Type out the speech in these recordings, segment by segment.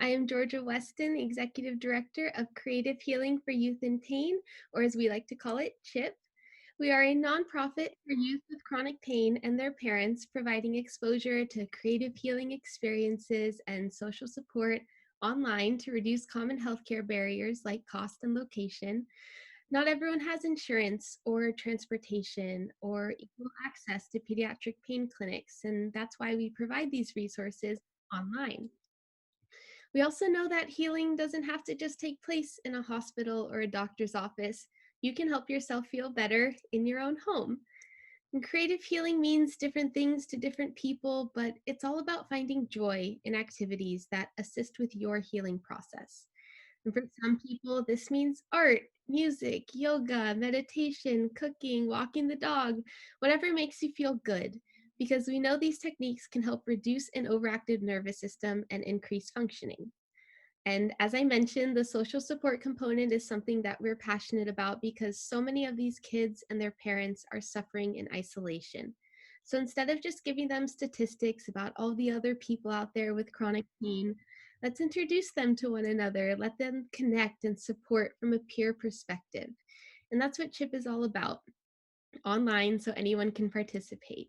I am Georgia Weston, Executive Director of Creative Healing for Youth in Pain, or as we like to call it, CHYP. We are a nonprofit for youth with chronic pain and their parents, providing exposure to creative healing experiences and social support online to reduce common healthcare barriers like cost and location. Not everyone has insurance or transportation or equal access to pediatric pain clinics, and that's why we provide these resources online. We also know that healing doesn't have to just take place in a hospital or a doctor's office. You can help yourself feel better in your own home. And creative healing means different things to different people, but it's all about finding joy in activities that assist with your healing process. And for some people, this means art, music, yoga, meditation, cooking, walking the dog, whatever makes you feel good, because we know these techniques can help reduce an overactive nervous system and increase functioning. And as I mentioned, the social support component is something that we're passionate about because so many of these kids and their parents are suffering in isolation. So instead of just giving them statistics about all the other people out there with chronic pain, let's introduce them to one another, let them connect and support from a peer perspective. And that's what CHIP is all about, online so anyone can participate.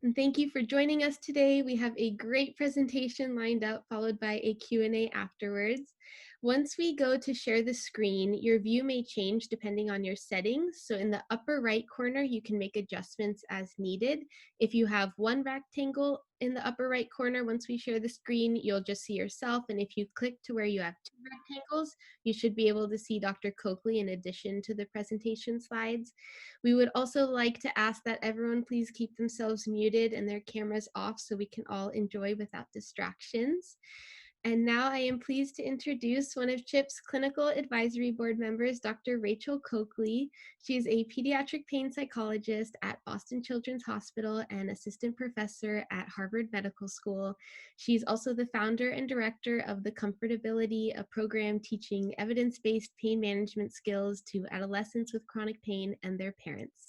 And thank you for joining us today. We have a great presentation lined up, followed by a Q&A afterwards. Once we go to share the screen, your view may change depending on your settings. So in the upper right corner, you can make adjustments as needed. If you have one rectangle in the upper right corner, once we share the screen, you'll just see yourself. And if you click to where you have two rectangles, you should be able to see Dr. Coakley in addition to the presentation slides. We would also like to ask that everyone please keep themselves muted and their cameras off so we can all enjoy without distractions. And now I am pleased to introduce one of CHIP's clinical advisory board members, Dr. Rachael Coakley. She is a pediatric pain psychologist at Boston Children's Hospital and assistant professor at Harvard Medical School. She's also the founder and director of the Comfortability, a program teaching evidence-based pain management skills to adolescents with chronic pain and their parents.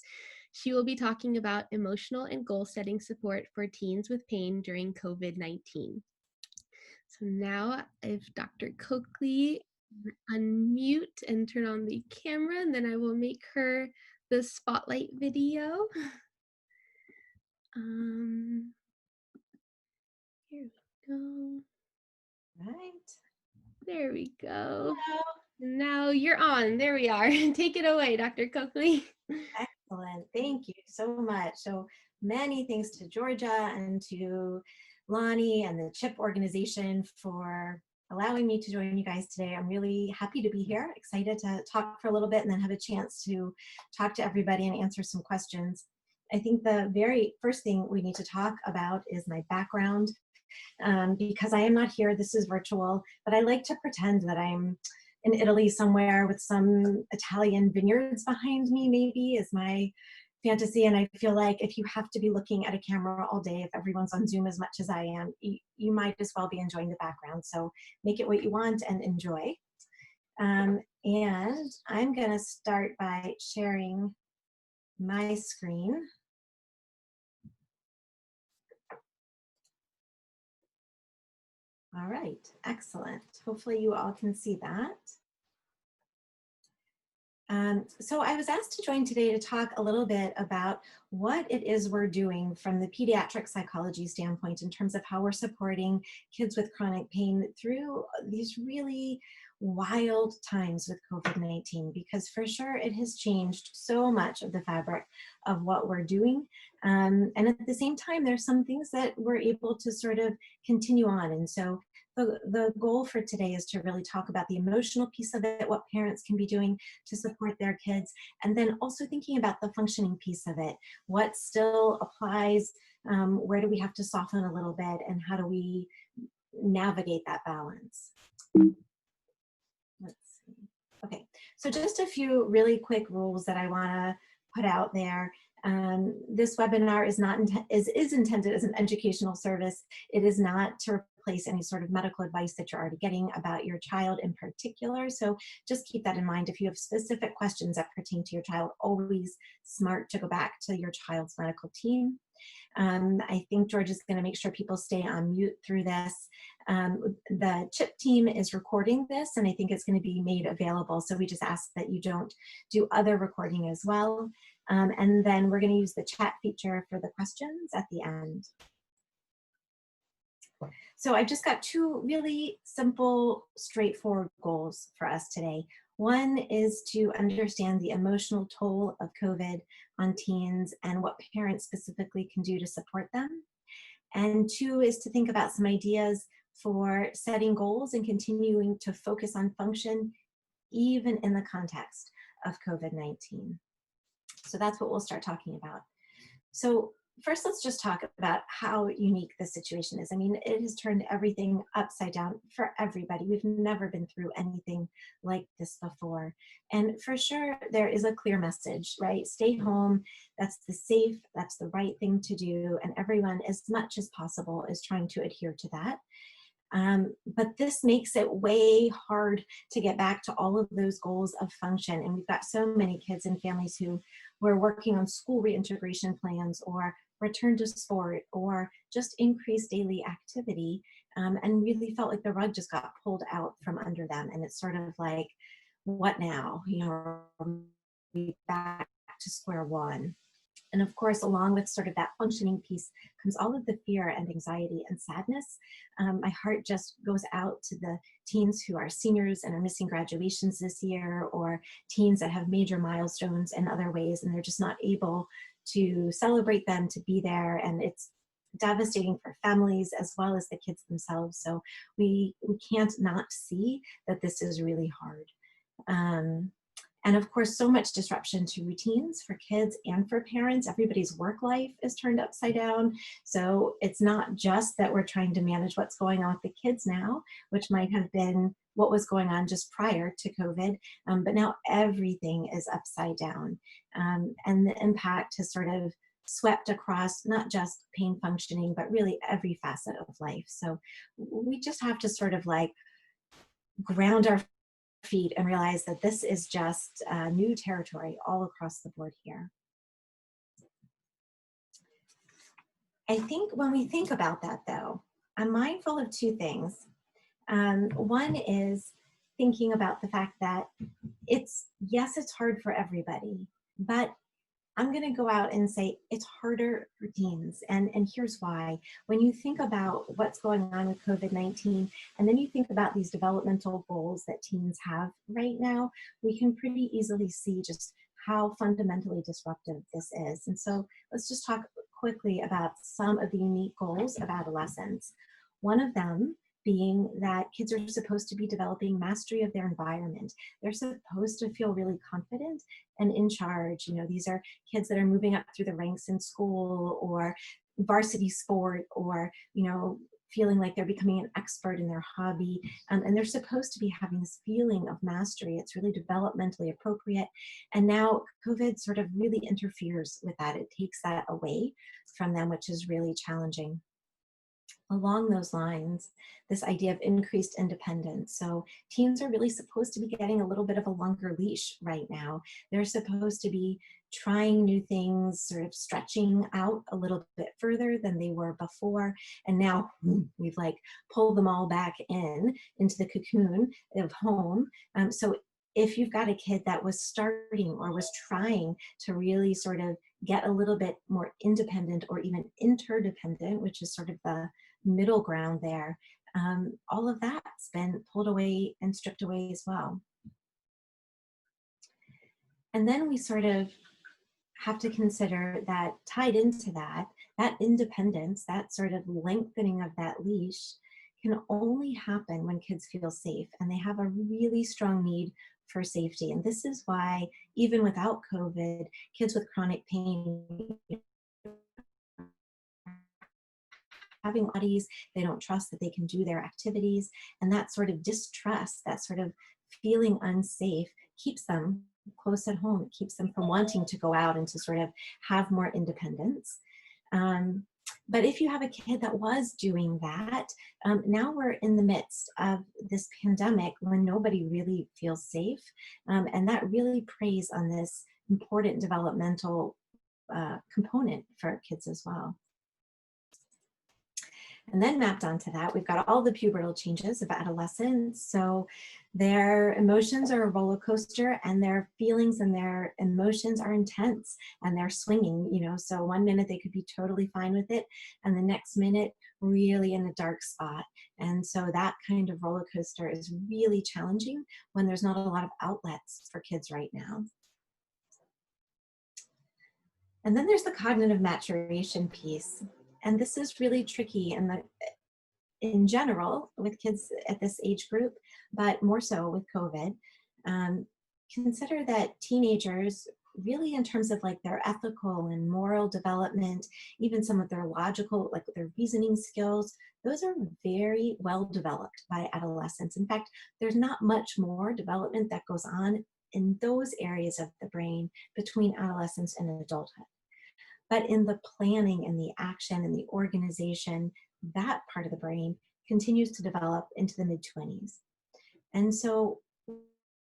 She will be talking about emotional and goal-setting support for teens with pain during COVID-19. So now if Dr. Coakley unmute and turn on the camera, and then I will make her the spotlight video. Here we go. Right. There we go. Hello. Now you're on. There we are. Take it away, Dr. Coakley. Excellent. Thank you so much. So many thanks to Georgia and to Lonnie and the CHIP organization for allowing me to join you guys today. I'm really happy to be here, excited to talk for a little bit and then have a chance to talk to everybody and answer some questions. I think the very first thing we need to talk about is my background. Because I am not here, this is virtual, but I like to pretend that I'm in Italy somewhere with some Italian vineyards behind me, maybe, is my fantasy. And I feel like if you have to be looking at a camera all day, if everyone's on Zoom as much as I am, you might as well be enjoying the background. So make it what you want and enjoy. And I'm gonna start by sharing my screen. All right, excellent. Hopefully you all can see that. So I was asked to join today to talk a little bit about what it is we're doing from the pediatric psychology standpoint in terms of how we're supporting kids with chronic pain through these really wild times with COVID-19, because for sure it has changed so much of the fabric of what we're doing. And at the same time, there's some things that we're able to sort of continue on. And so the goal for today is to really talk about the emotional piece of it, what parents can be doing to support their kids, and then also thinking about the functioning piece of it. What still applies, where do we have to soften a little bit, and how do we navigate that balance? Let's see. Okay, so just a few really quick rules that I want to put out there. This webinar is intended as an educational service. It is not to replace any sort of medical advice that you're already getting about your child in particular. So just keep that in mind. If you have specific questions that pertain to your child, always smart to go back to your child's medical team. I think George is going to make sure people stay on mute through this. The CHYP team is recording this, and I think it's going to be made available. So we just ask that you don't do other recording as well. And then we're going to use the chat feature for the questions at the end. So I've just got two really simple, straightforward goals for us today. One is to understand the emotional toll of COVID on teens and what parents specifically can do to support them. And two is to think about some ideas for setting goals and continuing to focus on function, even in the context of COVID-19. So that's what we'll start talking about. So first, let's just talk about how unique this situation is. I mean, it has turned everything upside down for everybody. We've never been through anything like this before. And for sure, there is a clear message, right? Stay home. That's the right thing to do. And everyone, as much as possible, is trying to adhere to that. But this makes it way hard to get back to all of those goals of function. And we've got so many kids and families who were working on school reintegration plans or return to sport or just increased daily activity, and really felt like the rug just got pulled out from under them. And it's sort of like, what now? You know, we back to square one. And of course, along with sort of that functioning piece comes all of the fear and anxiety and sadness. My heart just goes out to the teens who are seniors and are missing graduations this year, or teens that have major milestones in other ways, and they're just not able to celebrate them, to be there. And it's devastating for families as well as the kids themselves. So we can't not see that this is really hard. And of course, so much disruption to routines for kids and for parents. Everybody's work life is turned upside down. So it's not just that we're trying to manage what's going on with the kids now, which might have been what was going on just prior to COVID, but now everything is upside down. And the impact has sort of swept across not just pain functioning, but really every facet of life. So we just have to sort of like ground our feet and realize that this is just new territory all across the board here. I think when we think about that though, I'm mindful of two things. One is thinking about the fact that yes, it's hard for everybody, but I'm going to go out and say it's harder for teens. And here's why. When you think about what's going on with COVID-19, and then you think about these developmental goals that teens have right now, we can pretty easily see just how fundamentally disruptive this is. And so let's just talk quickly about some of the unique goals of adolescence. One of them being that kids are supposed to be developing mastery of their environment. They're supposed to feel really confident and in charge. You know, these are kids that are moving up through the ranks in school or varsity sport, or, you know, feeling like they're becoming an expert in their hobby. And they're supposed to be having this feeling of mastery. It's really developmentally appropriate. And now COVID sort of really interferes with that. It takes that away from them, which is really challenging. Along those lines, this idea of increased independence. So teens are really supposed to be getting a little bit of a longer leash right now. They're supposed to be trying new things, sort of stretching out a little bit further than they were before. And now we've like pulled them all back into the cocoon of home. So if you've got a kid that was starting or was trying to really sort of get a little bit more independent or even interdependent, which is sort of the middle ground there, all of that's been pulled away and stripped away as well. And then we sort of have to consider that tied into that independence, that sort of lengthening of that leash can only happen when kids feel safe and they have a really strong need for safety. And this is why even without COVID, kids with chronic pain having bodies, they don't trust that they can do their activities, and that sort of distrust, that sort of feeling unsafe keeps them close at home. It keeps them from wanting to go out and to sort of have more independence. But if you have a kid that was doing that, now we're in the midst of this pandemic when nobody really feels safe, and that really preys on this important developmental component for kids as well. And then mapped onto that, we've got all the pubertal changes of adolescence. So their emotions are a roller coaster, and their feelings and their emotions are intense, and they're swinging, so one minute they could be totally fine with it, and the next minute really in a dark spot. And so that kind of roller coaster is really challenging when there's not a lot of outlets for kids right now. And then there's the cognitive maturation piece. And this is really tricky in general with kids at this age group, but more so with COVID. Consider that teenagers, really in terms of like their ethical and moral development, even some of their logical, like their reasoning skills, those are very well developed by adolescents. In fact, there's not much more development that goes on in those areas of the brain between adolescence and adulthood. But in the planning and the action and the organization, that part of the brain continues to develop into the mid-20s. And so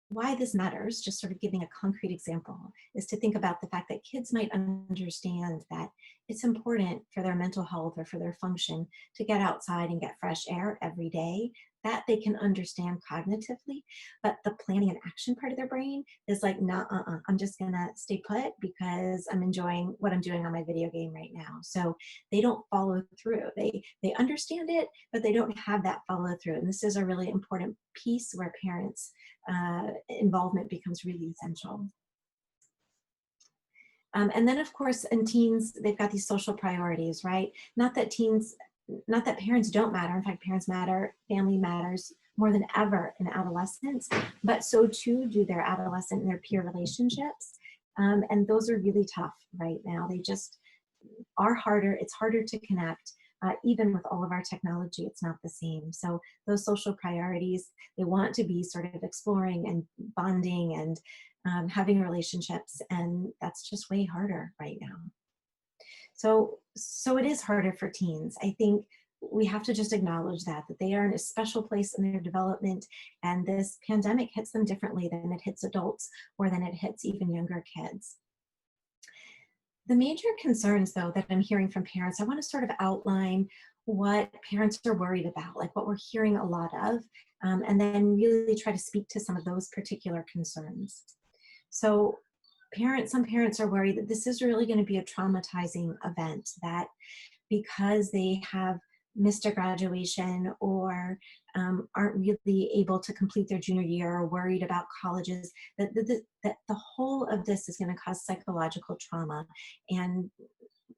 why this matters, just sort of giving a concrete example, is to think about the fact that kids might understand that it's important for their mental health or for their function to get outside and get fresh air every day. That they can understand cognitively, but the planning and action part of their brain is like, nah, I'm just gonna stay put because I'm enjoying what I'm doing on my video game right now. So they don't follow through. They understand it, but they don't have that follow through. And this is a really important piece where parents' involvement becomes really essential. And then, of course, in teens, they've got these social priorities, right? Not that parents don't matter. In fact, parents matter, family matters more than ever in adolescence, but so too do their adolescent and their peer relationships. And those are really tough right now. They just are harder. It's harder to connect. Even with all of our technology, it's not the same. So those social priorities, they want to be sort of exploring and bonding and having relationships, and that's just way harder right now. So it is harder for teens. I think we have to just acknowledge that they are in a special place in their development, and this pandemic hits them differently than it hits adults or than it hits even younger kids. The major concerns, though, that I'm hearing from parents, I want to sort of outline what parents are worried about, like what we're hearing a lot of, and then really try to speak to some of those particular concerns. So some parents are worried that this is really going to be a traumatizing event, that because they have missed a graduation or aren't really able to complete their junior year or worried about colleges, that the whole of this is going to cause psychological trauma. And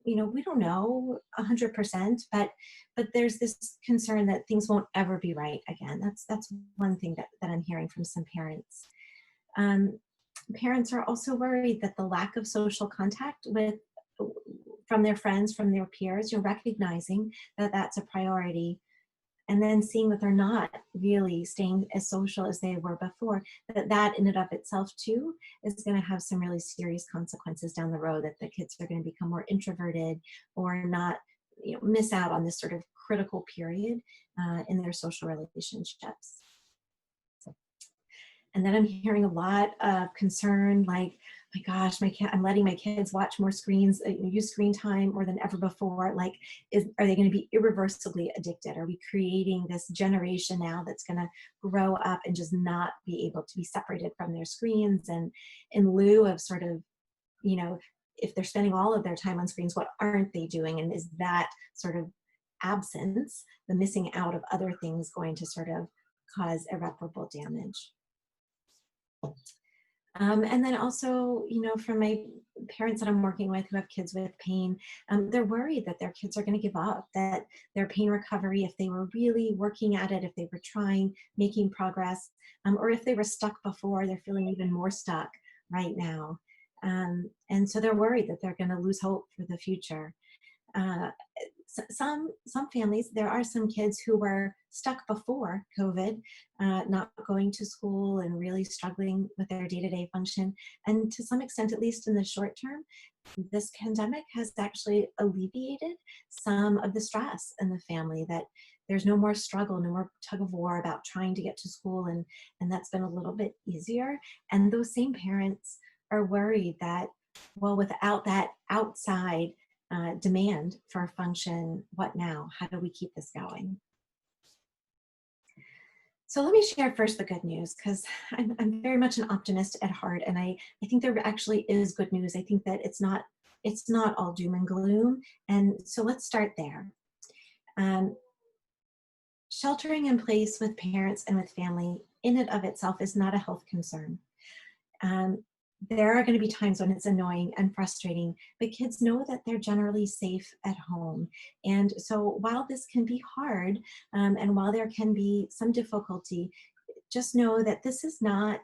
we don't know 100%, but there's this concern that things won't ever be right again. That's one thing that I'm hearing from some parents. Parents are also worried that the lack of social contact from their friends, from their peers, recognizing that that's a priority, and then seeing that they're not really staying as social as they were before, that in and of itself too is going to have some really serious consequences down the road, that the kids are going to become more introverted or not, miss out on this sort of critical period in their social relationships. And then I'm hearing a lot of concern, like, my gosh, I'm letting my kids watch more screens, use screen time more than ever before. Like, are they going to be irreversibly addicted? Are we creating this generation now that's going to grow up and just not be able to be separated from their screens? And in lieu of sort of, if they're spending all of their time on screens, what aren't they doing? And is that sort of absence, the missing out of other things, going to sort of cause irreparable damage? And then also, from my parents that I'm working with who have kids with pain, they're worried that their kids are going to give up, that their pain recovery, if they were really working at it, if they were trying, making progress, or if they were stuck before, they're feeling even more stuck right now. And so they're worried that they're going to lose hope for the future. Some families, there are some kids who were stuck before COVID, not going to school and really struggling with their day-to-day function. And to some extent, at least in the short term, this pandemic has actually alleviated some of the stress in the family, that there's no more struggle, no more tug of war about trying to get to school, and that's been a little bit easier. And those same parents are worried that Well, without that outside demand for function, what now? How do we keep this going? So let me share first the good news, because I'm very much an optimist at heart, and I think there actually is good news. I think that it's not all doom and gloom, and so let's start there. Um, Sheltering in place with parents and with family in and of itself is not a health concern. Um, there are going to be times when it's annoying and frustrating, but kids know that they're generally safe at home. And so while this can be hard, and while there can be some difficulty, just know that this is not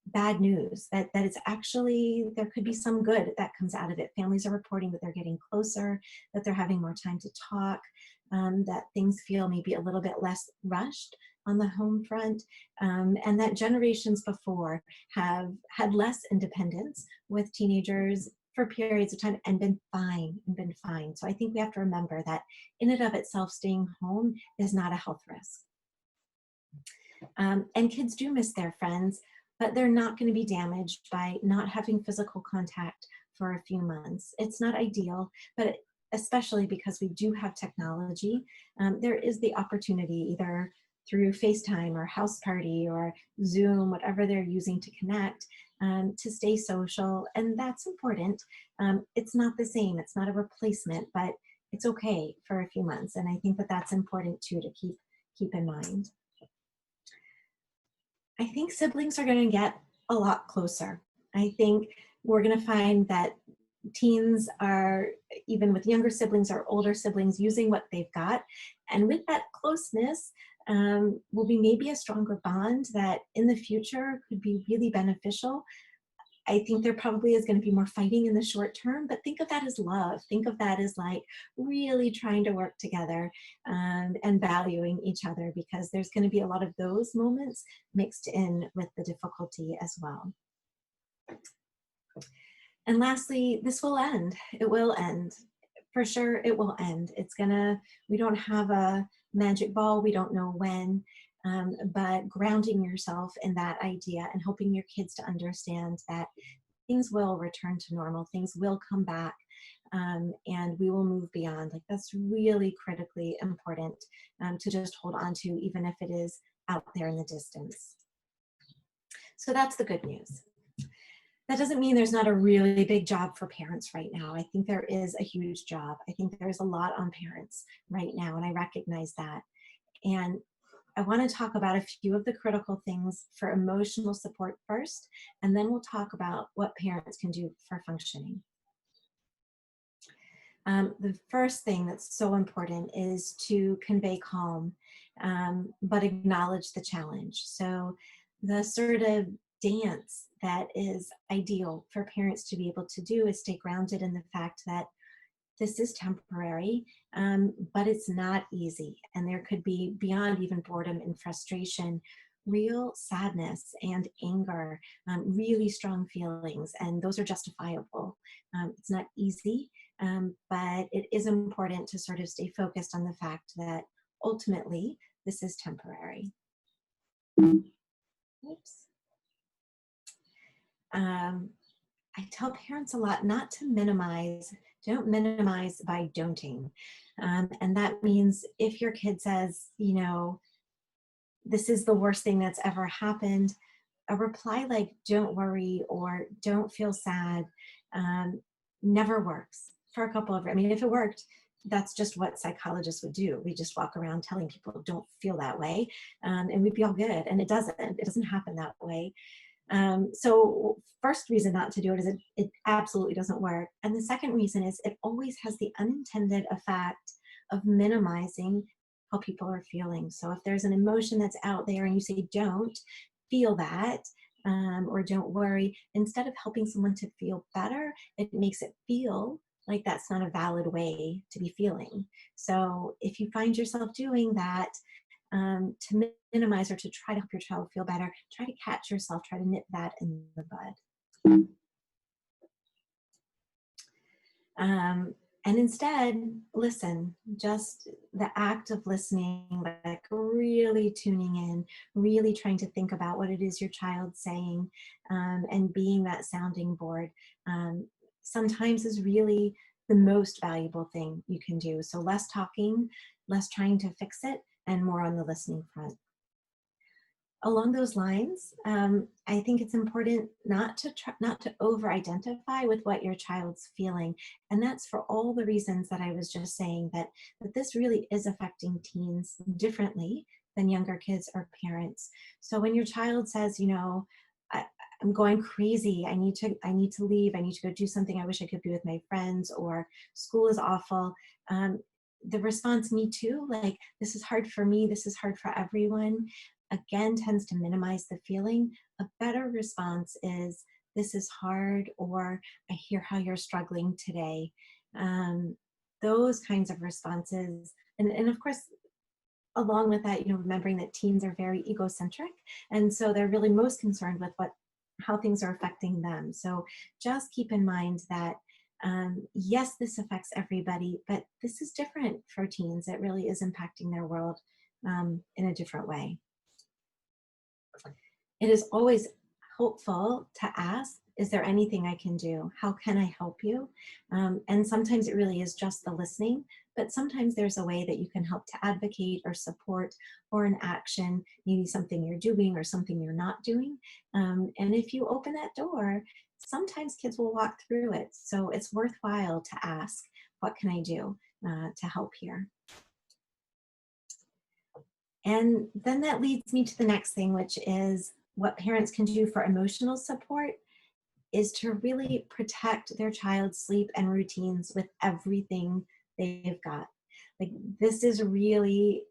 bad news, that it's actually, there could be some good that comes out of it. Families are reporting that they're getting closer, that they're having more time to talk, that things feel maybe a little bit less rushed on the home front, and that generations before have had less independence with teenagers for periods of time and been fine. So I think we have to remember that in and of itself, staying home is not a health risk. And kids do miss their friends, but they're not going to be damaged by not having physical contact for a few months. It's not ideal, but especially because we do have technology, there is the opportunity, either through FaceTime or House Party or Zoom, whatever they're using to connect, to stay social, and that's important. It's not the same, it's not a replacement, but it's okay for a few months, and I think that that's important too to keep in mind. I think siblings are going to get a lot closer. I think we're going to find that teens are, even with younger siblings or older siblings, using what they've got. And with that closeness, will be maybe a stronger bond that in the future could be really beneficial. I think there probably is going to be more fighting in the short term, but think of that as love. Think of that as like really trying to work together, and valuing each other, because there's going to be a lot of those moments mixed in with the difficulty as well. And lastly, this will end. It will end. For sure, it will end. We don't have a magic ball. We don't know when. But grounding yourself in that idea and helping your kids to understand that things will return to normal, things will come back, and we will move beyond. Like, that's really critically important, to just hold on to, even if it is out there in the distance. So that's the good news. That doesn't mean there's not a really big job for parents right now. I think there is a huge job. I think there's a lot on parents right now, and I recognize that. And I want to talk about a few of the critical things for emotional support first, and then we'll talk about what parents can do for functioning. The first thing that's so important is to convey calm, but acknowledge the challenge. So the sort of dance that is ideal for parents to be able to do is stay grounded in the fact that this is temporary, but it's not easy. And there could be, beyond even boredom and frustration, real sadness and anger, really strong feelings, and those are justifiable. It's not easy, but it is important to sort of stay focused on the fact that ultimately this is temporary. Oops. I tell parents a lot not to minimize. Don't minimize by don'ting. And that means if your kid says, this is the worst thing that's ever happened, a reply like, don't worry or don't feel sad, never works for a couple of, if it worked, that's just what psychologists would do. We just walk around telling people don't feel that way, and we'd be all good. And it doesn't happen that way. So first reason not to do it is it absolutely doesn't work. And the second reason is it always has the unintended effect of minimizing how people are feeling. So if there's an emotion that's out there and you say, don't feel that, or don't worry, instead of helping someone to feel better, it makes it feel like that's not a valid way to be feeling. So if you find yourself doing that, to minimize or to try to help your child feel better, try to catch yourself, try to nip that in the bud. And instead, listen, just the act of listening, like really tuning in, really trying to think about what it is your child's saying, and being that sounding board, um, sometimes is really the most valuable thing you can do. So less talking, less trying to fix it, and more on the listening front. Along those lines, I think it's important not to over-identify with what your child's feeling, and that's for all the reasons that I was just saying, that this really is affecting teens differently than younger kids or parents. So when your child says, I, I'm going crazy, I need to leave, I need to go do something, I wish I could be with my friends, or school is awful. The response, me too, like, this is hard for me, this is hard for everyone, again tends to minimize the feeling. A better response is, this is hard, or I hear how you're struggling today. Um, those kinds of responses. And of course, along with that, remembering that teens are very egocentric. And so they're really most concerned with how things are affecting them. So just keep in mind that, yes, this affects everybody, but this is different for teens. It really is impacting their world in a different way. It is always helpful to ask, is there anything I can do? How can I help you? And sometimes it really is just the listening, but sometimes there's a way that you can help to advocate or support, or an action, maybe something you're doing or something you're not doing. And if you open that door, sometimes kids will walk through it. So it's worthwhile to ask, what can I do to help here? And then that leads me to the next thing, which is what parents can do for emotional support is to really protect their child's sleep and routines with everything they've got. Like, this is really,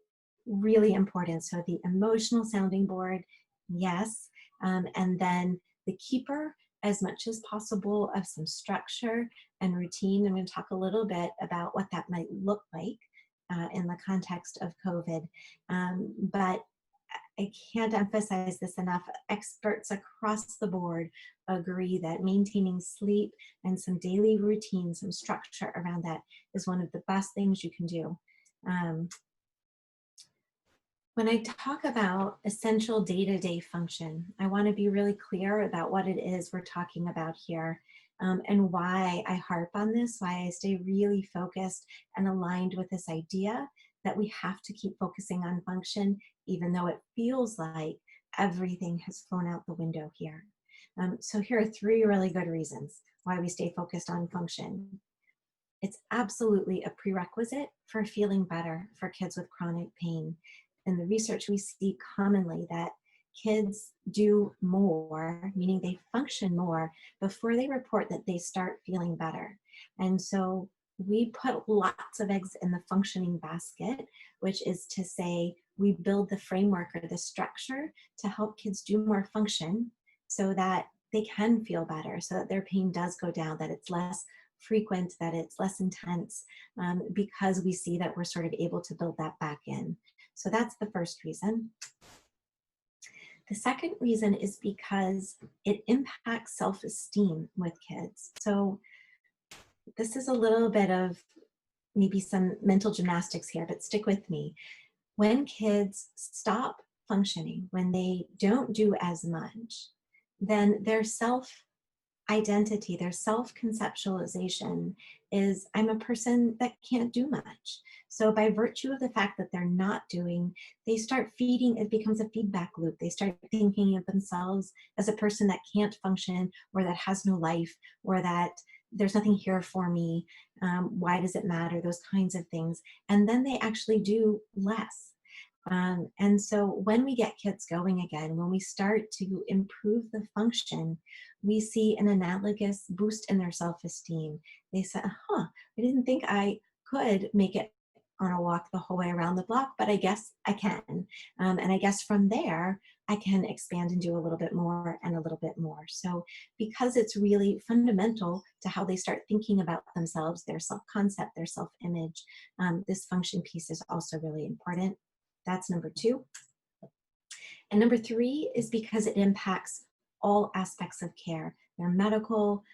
really important. So the emotional sounding board, yes. And then the keeper, as much as possible, of some structure and routine. I'm going to talk a little bit about what that might look like in the context of COVID. But I can't emphasize this enough. Experts across the board agree that maintaining sleep and some daily routine, some structure around that, is one of the best things you can do. When I talk about essential day-to-day function, I want to be really clear about what it is we're talking about here, and why I harp on this, why I stay really focused and aligned with this idea that we have to keep focusing on function, even though it feels like everything has flown out the window here. So here are 3 really good reasons why we stay focused on function. It's absolutely a prerequisite for feeling better for kids with chronic pain. In the research, we see commonly that kids do more, meaning they function more, before they report that they start feeling better. And so we put lots of eggs in the functioning basket, which is to say, we build the framework or the structure to help kids do more function so that they can feel better, so that their pain does go down, that it's less frequent, that it's less intense, because we see that we're sort of able to build that back in. So that's the first reason. The second reason is because it impacts self-esteem with kids. So this is a little bit of maybe some mental gymnastics here, but stick with me. When kids stop functioning, when they don't do as much, then their self-identity, their self-conceptualization is, I'm a person that can't do much. So by virtue of the fact that they're not doing, they start feeding, it becomes a feedback loop. They start thinking of themselves as a person that can't function, or that has no life, or that there's nothing here for me. Why does it matter? Those kinds of things. And then they actually do less. And so when we get kids going again, when we start to improve the function, we see an analogous boost in their self-esteem. They say, I didn't think I could make it on a walk the whole way around the block, but I guess I can. And I guess from there, I can expand and do a little bit more and a little bit more. So because it's really fundamental to how they start thinking about themselves, their self-concept, their self-image, this function piece is also really important. That's number 2. And number 3 is because it impacts all aspects of care, their medical,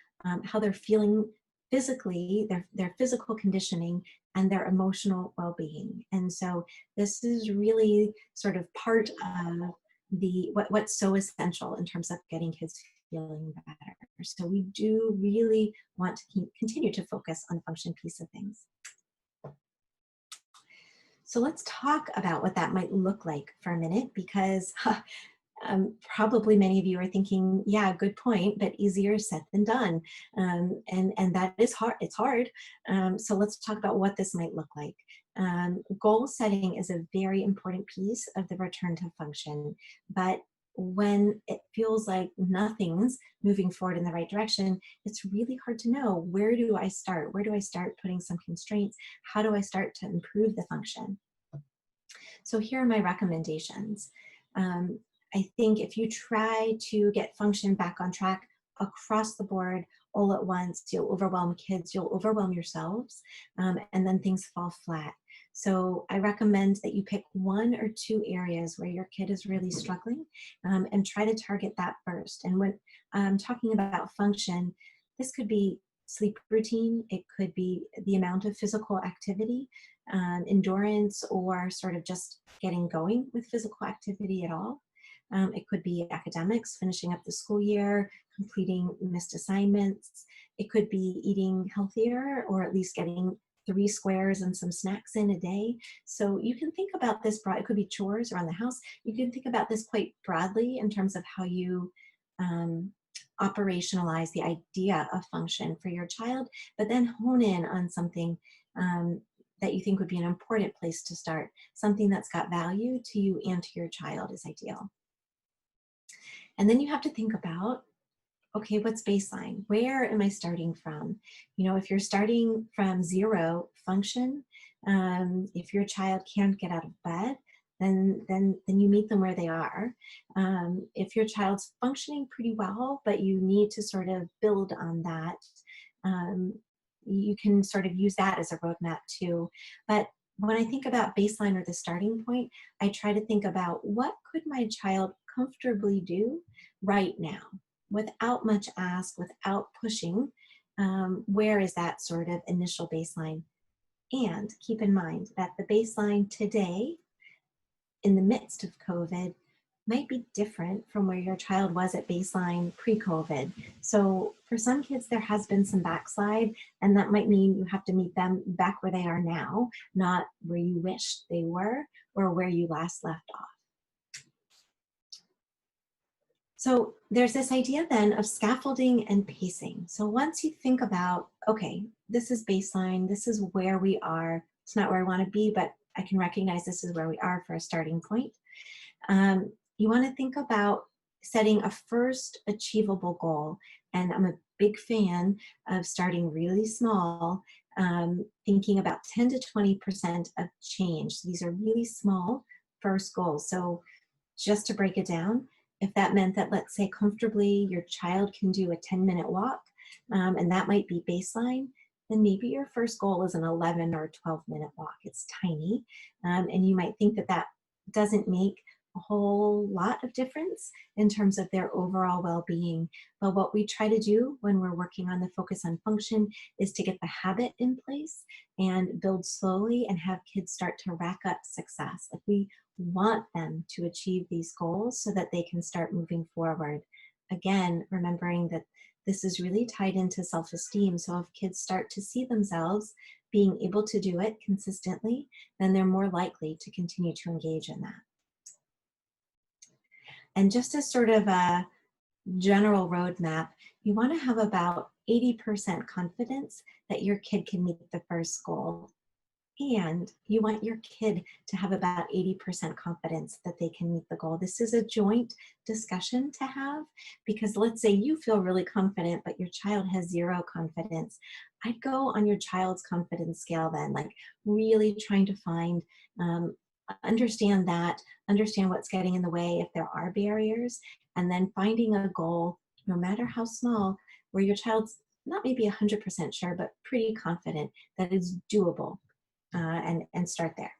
how they're feeling physically, their physical conditioning and their emotional well-being. And so this is really sort of part of what's so essential in terms of getting kids feeling better. So we do really want to continue to focus on the function piece of things. So let's talk about what that might look like for a minute, because probably many of you are thinking, yeah, good point, but easier said than done. And that is hard. It's hard. So let's talk about what this might look like. Goal setting is a very important piece of the return to function, but when it feels like nothing's moving forward in the right direction, it's really hard to know, where do I start? Where do I start putting some constraints? How do I start to improve the function? So here are my recommendations. I think if you try to get function back on track across the board all at once, you'll overwhelm kids, you'll overwhelm yourselves, and then things fall flat. So I recommend that you pick 1 or 2 areas where your kid is really struggling, and try to target that first. And when I'm talking about function, this could be sleep routine, it could be the amount of physical activity, endurance, or sort of just getting going with physical activity at all. It could be academics, finishing up the school year, completing missed assignments. It could be eating healthier, or at least getting 3 squares and some snacks in a day. So you can think about this broad. It could be chores around the house. You can think about this quite broadly in terms of how you operationalize the idea of function for your child, but then hone in on something that you think would be an important place to start. Something that's got value to you and to your child is ideal. And then you have to think about, okay, what's baseline? Where am I starting from? You know, if you're starting from 0 function, if your child can't get out of bed, then you meet them where they are. If your child's functioning pretty well, but you need to sort of build on that, you can sort of use that as a roadmap too. But when I think about baseline or the starting point, I try to think about, what could my child comfortably do right now without much ask, without pushing? Where is that sort of initial baseline? And keep in mind that the baseline today, in the midst of COVID, might be different from where your child was at baseline pre-COVID. So for some kids, there has been some backslide, and that might mean you have to meet them back where they are now, not where you wished they were or where you last left off. So there's this idea then of scaffolding and pacing. So once you think about, okay, this is baseline, this is where we are, it's not where I want to be, but I can recognize this is where we are for a starting point. You want to think about setting a first achievable goal. And I'm a big fan of starting really small, thinking about 10 to 20% of change. These are really small first goals. So just to break it down, if that meant that, let's say comfortably, your child can do a 10-minute walk, and that might be baseline, then maybe your first goal is an 11 or 12-minute walk. It's tiny, and you might think that that doesn't make a whole lot of difference in terms of their overall well-being. But what we try to do when we're working on the focus on function is to get the habit in place and build slowly and have kids start to rack up success. Like, we want them to achieve these goals so that they can start moving forward. Again, remembering that this is really tied into self-esteem. So if kids start to see themselves being able to do it consistently, then they're more likely to continue to engage in that. And just as sort of a general roadmap, you want to have about 80% confidence that your kid can meet the first goal. And you want your kid to have about 80% confidence that they can meet the goal. This is a joint discussion to have, because let's say you feel really confident, but your child has 0 confidence. I'd go on your child's confidence scale then, like really trying to find, understand what's getting in the way if there are barriers, and then finding a goal, no matter how small, where your child's not maybe 100% sure, but pretty confident that it's doable. And start there.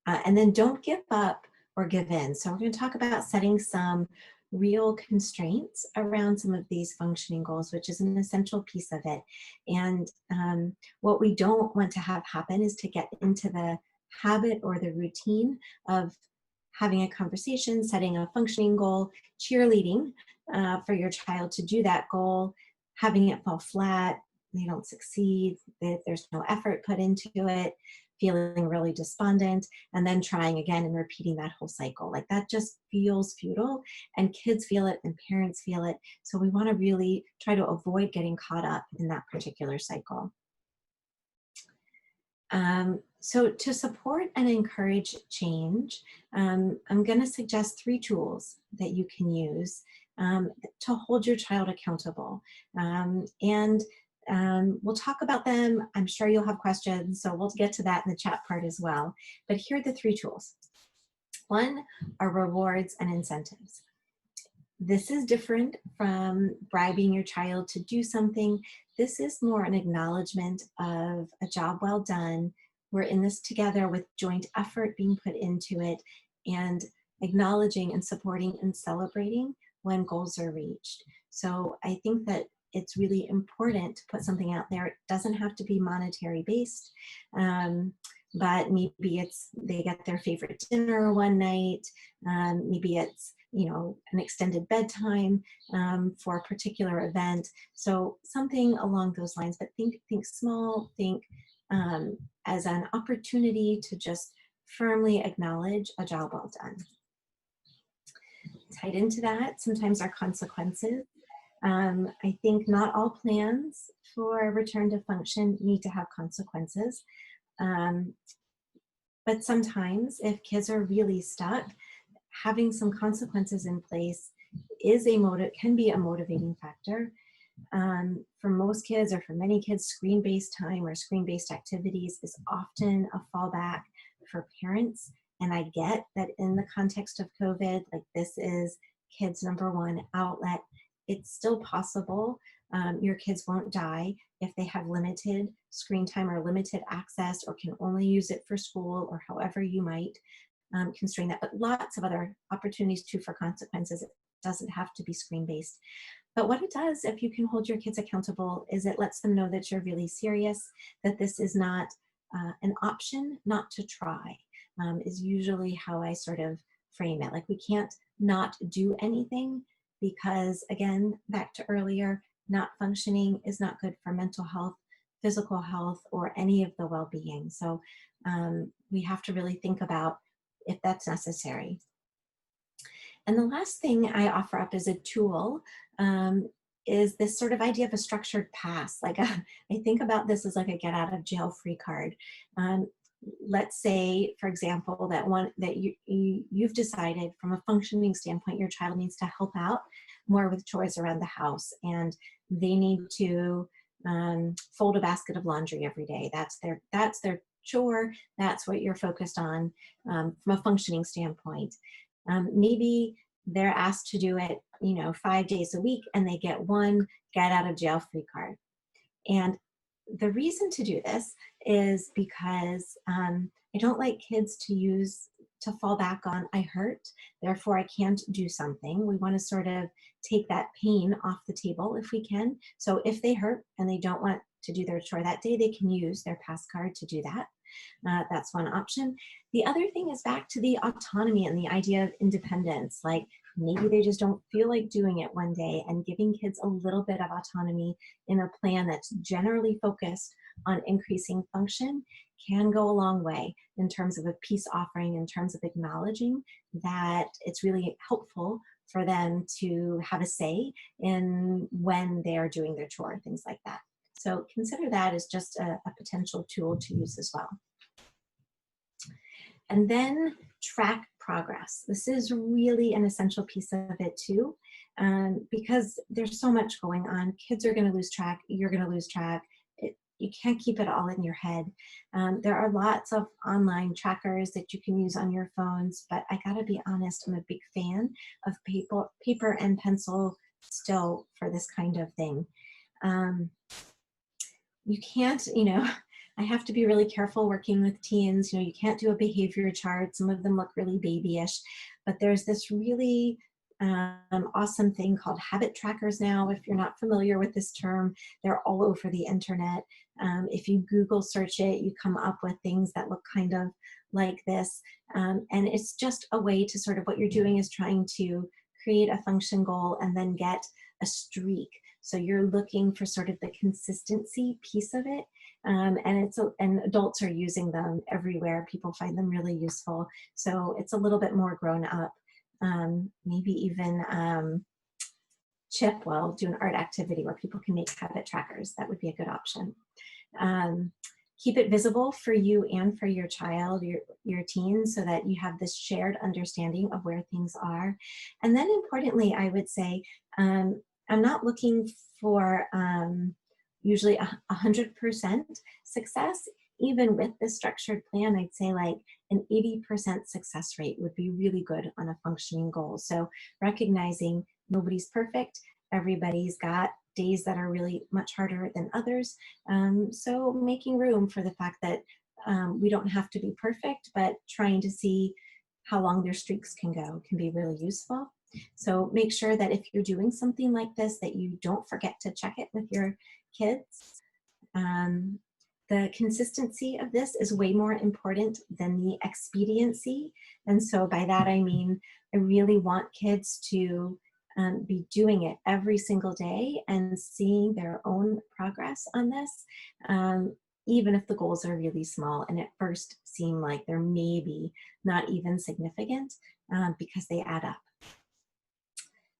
And then don't give up or give in. So we're going to talk about setting some real constraints around some of these functioning goals, which is an essential piece of it. And what we don't want to have happen is to get into the habit or the routine of having a conversation, setting a functioning goal, cheerleading for your child to do that goal, having it fall flat, they don't succeed, there's no effort put into it, feeling really despondent, and then trying again and repeating that whole cycle. Like that just feels futile, and kids feel it and parents feel it. So we want to really try to avoid getting caught up in that particular cycle. So to support and encourage change, I'm going to suggest 3 tools that you can use to hold your child accountable. We'll talk about them. I'm sure you'll have questions, so we'll get to that in the chat part as well. But here are the 3 tools. 1 are rewards and incentives. This is different from bribing your child to do something. This is more an acknowledgement of a job well done. We're in this together with joint effort being put into it, and acknowledging and supporting and celebrating when goals are reached. So I think that it's really important to put something out there. It doesn't have to be monetary based, but maybe it's they get their favorite dinner one night. Maybe it's an extended bedtime for a particular event. So something along those lines. But think small. Think as an opportunity to just firmly acknowledge a job well done. Tied into that, sometimes our consequences. I think not all plans for a return to function need to have consequences. But sometimes if kids are really stuck, having some consequences in place can be a motivating factor. For most kids, or for many kids, screen-based time or screen-based activities is often a fallback for parents. And I get that in the context of COVID, like this is kids' #1 outlet. It's still possible. Your kids won't die if they have limited screen time or limited access, or can only use it for school, or however you might constrain that. But lots of other opportunities too for consequences. It doesn't have to be screen-based. But what it does, if you can hold your kids accountable, is it lets them know that you're really serious, that this is not an option not to try, is usually how I sort of frame it. Like we can't not do anything, because again, back to earlier, not functioning is not good for mental health, physical health, or any of the well-being. So we have to really think about if that's necessary. And the last thing I offer up as a tool is this sort of idea of a structured pass. Like I think about this as like a get out of jail free card. Let's say, for example, that you've decided from a functioning standpoint, your child needs to help out more with chores around the house, and they need to fold a basket of laundry every day. That's their chore. That's what you're focused on from a functioning standpoint. Maybe they're asked to do it, 5 days a week, and they get 1 get out of jail free card. And the reason to do this is because I don't like kids to fall back on, I hurt, therefore I can't do something. We want to sort of take that pain off the table if we can. So if they hurt and they don't want to do their chore that day, they can use their pass card to do that. That's one option. The other thing is back to the autonomy and the idea of independence. Like maybe they just don't feel like doing it one day, and giving kids a little bit of autonomy in a plan that's generally focused on increasing function can go a long way in terms of a peace offering, in terms of acknowledging that it's really helpful for them to have a say in when they are doing their chore, things like that. So consider that as just a potential tool to use as well. And then track progress. This is really an essential piece of it too, because there's so much going on. Kids are going to lose track. You're going to lose track. You can't keep it all in your head. There are lots of online trackers that you can use on your phones, but I gotta be honest, I'm a big fan of paper and pencil still for this kind of thing. You can't, I have to be really careful working with teens. You can't do a behavior chart. Some of them look really babyish, but there's this really awesome thing called habit trackers now. If you're not familiar with this term, they're all over the internet. If you Google search it, you come up with things that look kind of like this. And it's just a way to sort of, what you're doing is trying to create a function goal and then get a streak. So you're looking for sort of the consistency piece of it. And adults are using them everywhere. People find them really useful. So it's a little bit more grown up. Maybe even CHYP will do an art activity where people can make habit trackers. That would be a good option. Keep it visible for you and for your child, your teen, so that you have this shared understanding of where things are. And then importantly, I would say, I'm not looking for usually 100% success. Even with this structured plan, I'd say like an 80% success rate would be really good on a functioning goal. So recognizing nobody's perfect, everybody's got days that are really much harder than others. So making room for the fact that we don't have to be perfect, but trying to see how long their streaks can go can be really useful. So make sure that if you're doing something like this, that you don't forget to check it with your kids. The consistency of this is way more important than the expediency. And so by that, I mean, I really want kids to be doing it every single day and seeing their own progress on this, even if the goals are really small and at first seem like they're maybe not even significant, because they add up.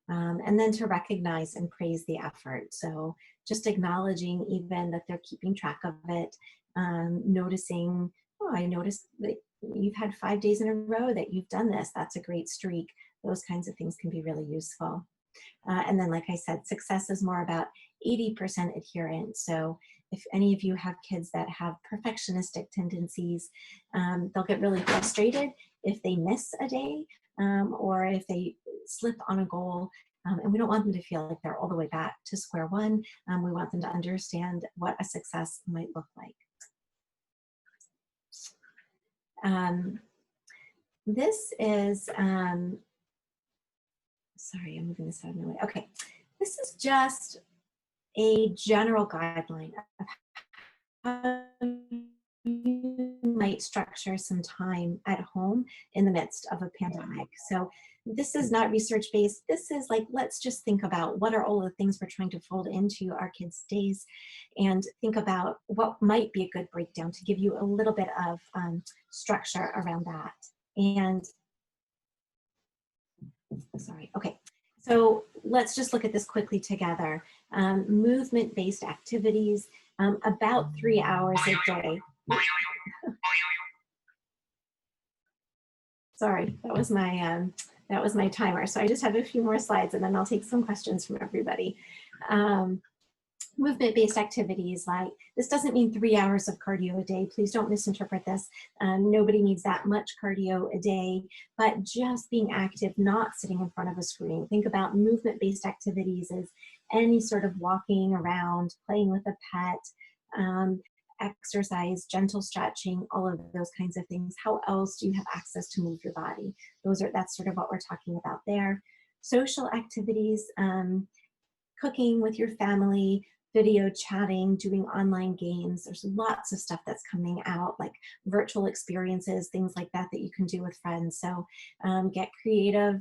And then to recognize and praise the effort. So just acknowledging even that they're keeping track of it, noticing, oh, I noticed that you've had 5 days in a row that you've done this. That's a great streak. Those kinds of things can be really useful. And then, like I said, success is more about 80% adherence. So if any of you have kids that have perfectionistic tendencies, they'll get really frustrated if they miss a day, or if they slip on a goal. And we don't want them to feel like they're all the way back to square one. We want them to understand what a success might look like. This is, sorry, I'm moving this out of my way. Okay, this is just a general guideline of how you might structure some time at home in the midst of a pandemic. So this is not research-based. This is like, let's just think about what are all the things we're trying to fold into our kids' days, and think about what might be a good breakdown to give you a little bit of structure around that. And sorry, okay. So let's just look at this quickly together. Movement-based activities, about 3 hours a day. Sorry, that was my timer. So I just have a few more slides and then I'll take some questions from everybody. Movement-based activities, like, this doesn't mean 3 hours of cardio a day. Please don't misinterpret this. Nobody needs that much cardio a day, but just being active, not sitting in front of a screen. Think about movement-based activities as any sort of walking around, playing with a pet, exercise, gentle stretching, all of those kinds of things. How else do you have access to move your body? That's sort of what we're talking about there. Social activities, cooking with your family, video chatting, doing online games. There's lots of stuff that's coming out, like virtual experiences, things like that that you can do with friends. So get creative,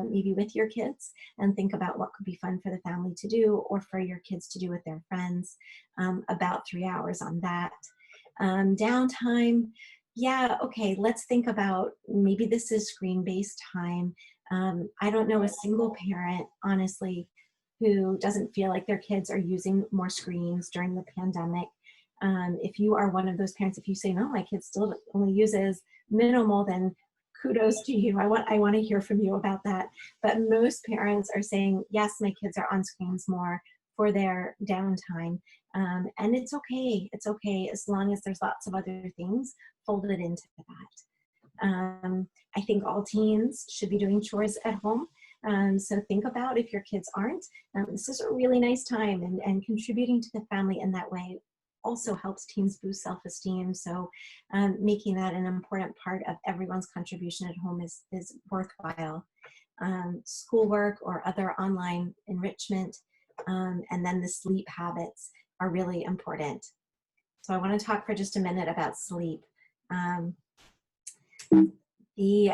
maybe with your kids, and think about what could be fun for the family to do, or for your kids to do with their friends. About 3 hours on that. Downtime, yeah, okay, let's think about, maybe this is screen-based time. I don't know a single parent, honestly, who doesn't feel like their kids are using more screens during the pandemic. If you are one of those parents, if you say, no, my kid still only uses minimal, then kudos to you. I want to hear from you about that. But most parents are saying, yes, my kids are on screens more for their downtime. And it's okay. It's okay, as long as there's lots of other things folded into that. I think all teens should be doing chores at home. So think about, if your kids aren't, this is a really nice time, and contributing to the family in that way also helps teens boost self-esteem. So making that an important part of everyone's contribution at home is worthwhile. schoolwork or other online enrichment, and then the sleep habits are really important. So I want to talk for just a minute about sleep. Um, the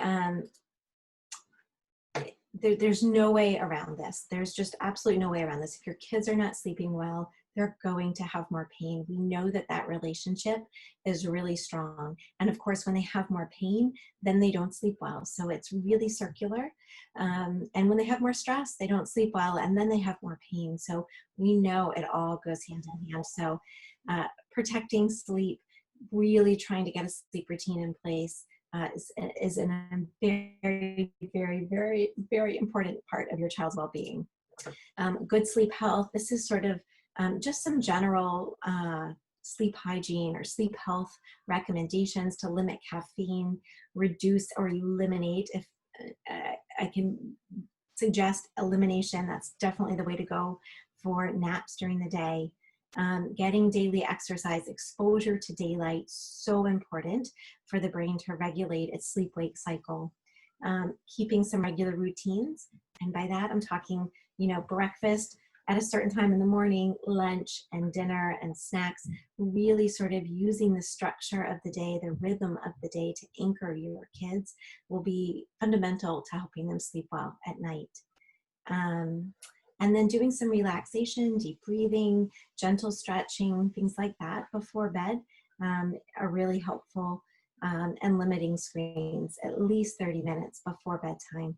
there's no way around this. There's just absolutely no way around this. If your kids are not sleeping well, they're going to have more pain. We know that that relationship is really strong. And of course, when they have more pain, then they don't sleep well. So it's really circular. And when they have more stress, they don't sleep well, and then they have more pain. So we know it all goes hand in hand. So protecting sleep, really trying to get a sleep routine in place, is a very, very, very, very important part of your child's well-being. Good sleep health, this is sort of just some general sleep hygiene or sleep health recommendations to limit caffeine, reduce or eliminate. If I can suggest elimination, that's definitely the way to go for naps during the day. Getting daily exercise, exposure to daylight, so important for the brain to regulate its sleep-wake cycle. Keeping some regular routines, and by that I'm talking, breakfast at a certain time in the morning, lunch and dinner and snacks, really sort of using the structure of the day, the rhythm of the day to anchor your kids will be fundamental to helping them sleep well at night. And then doing some relaxation, deep breathing, gentle stretching, things like that before bed are really helpful, and limiting screens at least 30 minutes before bedtime.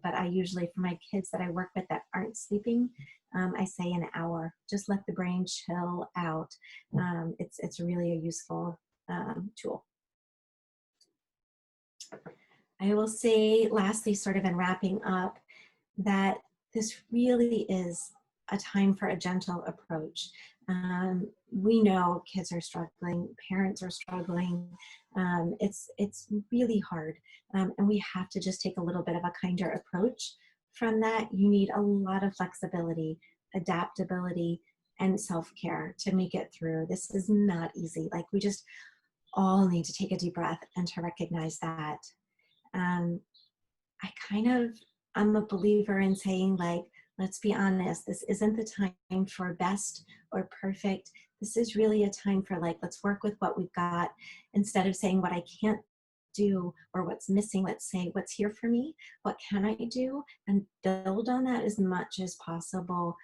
But I usually, for my kids that I work with that aren't sleeping, I say an hour. Just let the brain chill out. It's really a useful tool. I will say lastly, sort of in wrapping up, that this really is a time for a gentle approach. We know kids are struggling, parents are struggling. It's really hard, and we have to just take a little bit of a kinder approach. From that, you need a lot of flexibility, adaptability, and self-care to make it through. This is not easy. Like, we just all need to take a deep breath and to recognize that. I'm a believer in saying, like, let's be honest, this isn't the time for best or perfect. This is really a time for, like, let's work with what we've got. Instead of saying what I can't do or what's missing, let's say what's here for me, what can I do, and build on that as much as possible,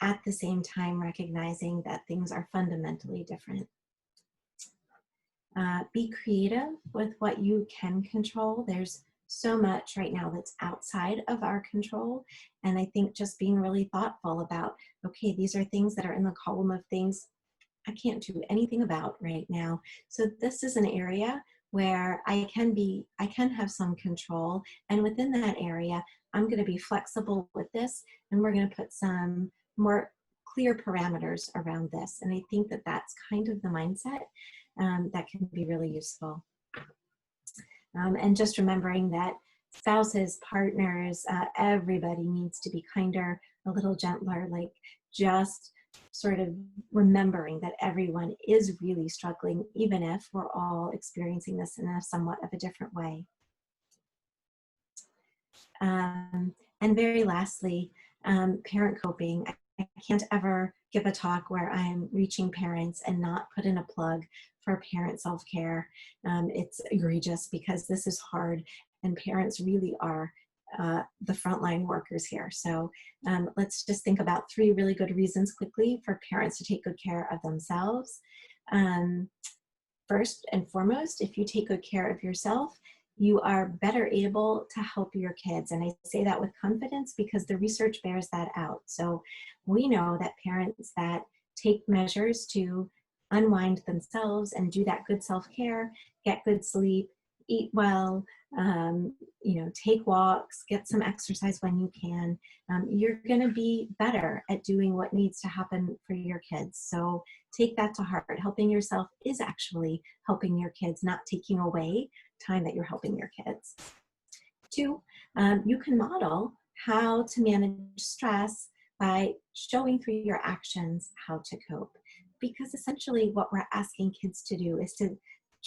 at the same time recognizing that things are fundamentally different. Be creative with what you can control. There's so much right now that's outside of our control. And I think just being really thoughtful about, okay, these are things that are in the column of things I can't do anything about right now. So this is an area where I can have some control. And within that area, I'm going to be flexible with this, and we're going to put some more clear parameters around this. And I think that that's kind of the mindset that can be really useful. And just remembering that spouses, partners, everybody needs to be kinder, a little gentler, like just sort of remembering that everyone is really struggling, even if we're all experiencing this in a somewhat of a different way. And very lastly, parent coping. I can't ever give a talk where I'm reaching parents and not put in a plug for parent self-care. It's egregious because this is hard, and parents really are the frontline workers here. So let's just think about 3 really good reasons quickly for parents to take good care of themselves. First and foremost, if you take good care of yourself, you are better able to help your kids. And I say that with confidence because the research bears that out. So we know that parents that take measures to unwind themselves and do that good self-care, get good sleep, eat well, take walks, get some exercise when you can, you're going to be better at doing what needs to happen for your kids. So take that to heart. Helping yourself is actually helping your kids, not taking away time that you're helping your kids. 2, you can model how to manage stress by showing through your actions how to cope. Because essentially what we're asking kids to do is to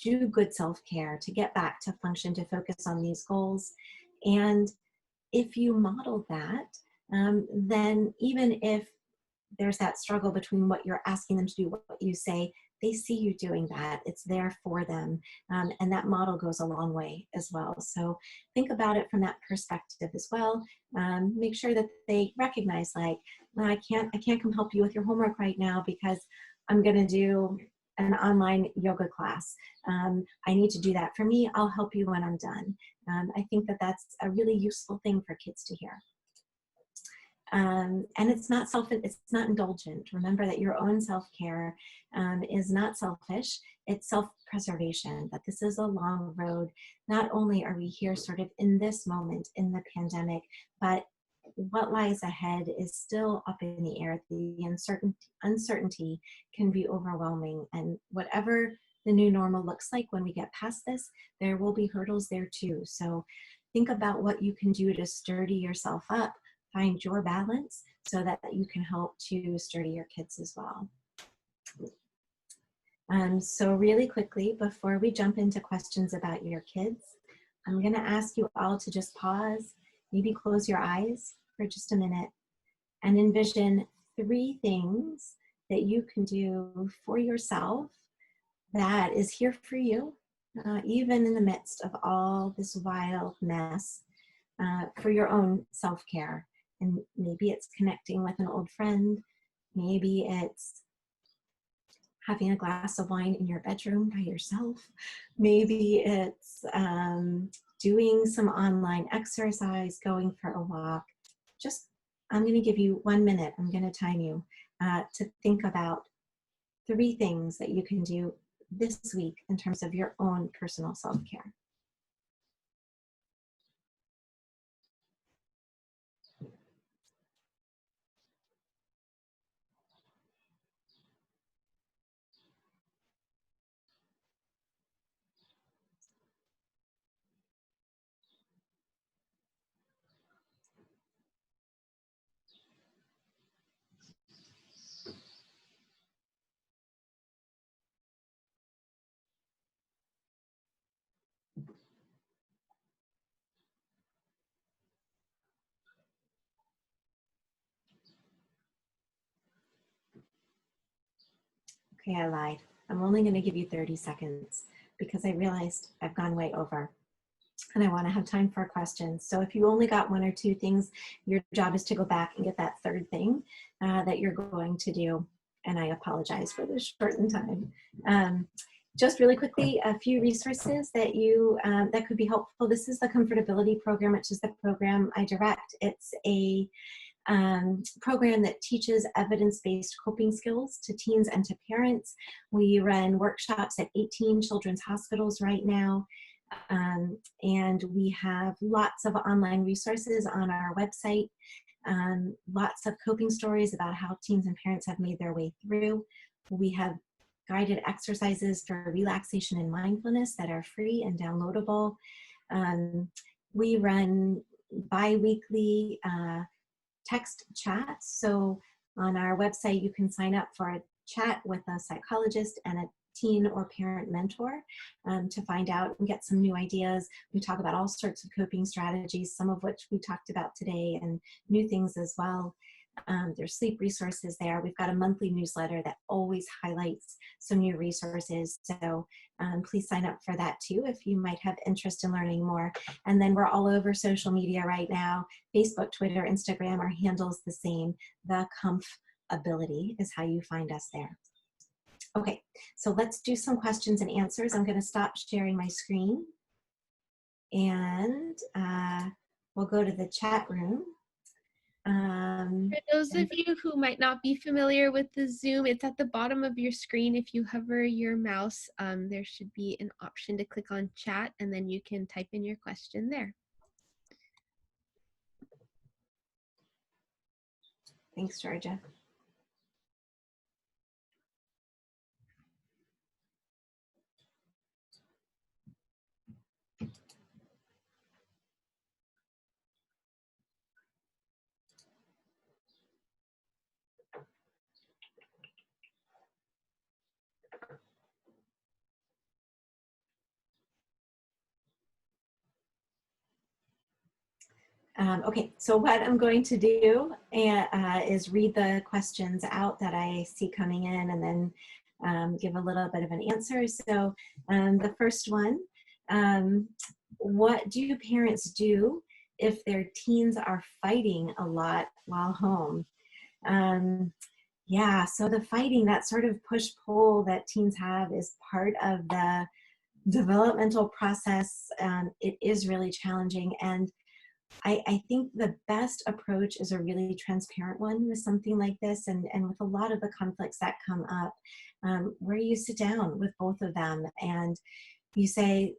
do good self-care, to get back to function, to focus on these goals. And if you model that, then even if there's that struggle between what you're asking them to do, what you say, they see you doing that. It's there for them. And that model goes a long way as well. So think about it from that perspective as well. Make sure that they recognize, like, no, I can't come help you with your homework right now because I'm going to do an online yoga class. I need to do that for me. I'll help you when I'm done. I think that that's a really useful thing for kids to hear. And it's not indulgent. Remember that your own self-care is not selfish, it's self-preservation, that this is a long road. Not only are we here sort of in this moment in the pandemic, but what lies ahead is still up in the air. The uncertainty can be overwhelming, and whatever the new normal looks like when we get past this, there will be hurdles there too. So think about what you can do to sturdy yourself up, find your balance so that you can help to sturdy your kids as well. So really quickly, before we jump into questions about your kids, I'm gonna ask you all to just pause, maybe close your eyes for just a minute, and envision 3 things that you can do for yourself that is here for you, even in the midst of all this wild mess, for your own self-care. And maybe it's connecting with an old friend. Maybe it's having a glass of wine in your bedroom by yourself. Maybe it's doing some online exercise, going for a walk. I'm going to give you 1 minute. I'm going to time you to think about 3 things that you can do this week in terms of your own personal self-care. Okay, I lied. I'm only going to give you 30 seconds because I realized I've gone way over and I want to have time for questions. So if you only got 1 or 2 things, your job is to go back and get that 3rd thing that you're going to do. And I apologize for the shortened time. Just really quickly, a few resources that that could be helpful. This is the Comfortability Program, which is the program I direct. It's a program that teaches evidence-based coping skills to teens and to parents. We run workshops at 18 children's hospitals right now. And we have lots of online resources on our website, lots of coping stories about how teens and parents have made their way through. We have guided exercises for relaxation and mindfulness that are free and downloadable. We run bi-weekly text chats. So on our website, you can sign up for a chat with a psychologist and a teen or parent mentor to find out and get some new ideas. We talk about all sorts of coping strategies, some of which we talked about today, and new things as well. There's sleep resources there. We've got a monthly newsletter that always highlights some new resources. So please sign up for that too if you might have interest in learning more. And then we're all over social media right now. Facebook, Twitter, Instagram, our handle's the same. The Comf-ability is how you find us there. Okay, so let's do some questions and answers. I'm going to stop sharing my screen and we'll go to the chat room. For those of you who might not be familiar with the Zoom, it's at the bottom of your screen. If you hover your mouse, there should be an option to click on chat, and then you can type in your question there. Thanks, Georgia. Okay, so what I'm going to do is read the questions out that I see coming in, and then give a little bit of an answer. So the first one, what do parents do if their teens are fighting a lot while home? Yeah, so the fighting, that sort of push-pull that teens have, is part of the developmental process. It is really challenging, and I think the best approach is a really transparent one with something like this, and with a lot of the conflicts that come up, where you sit down with both of them and you say,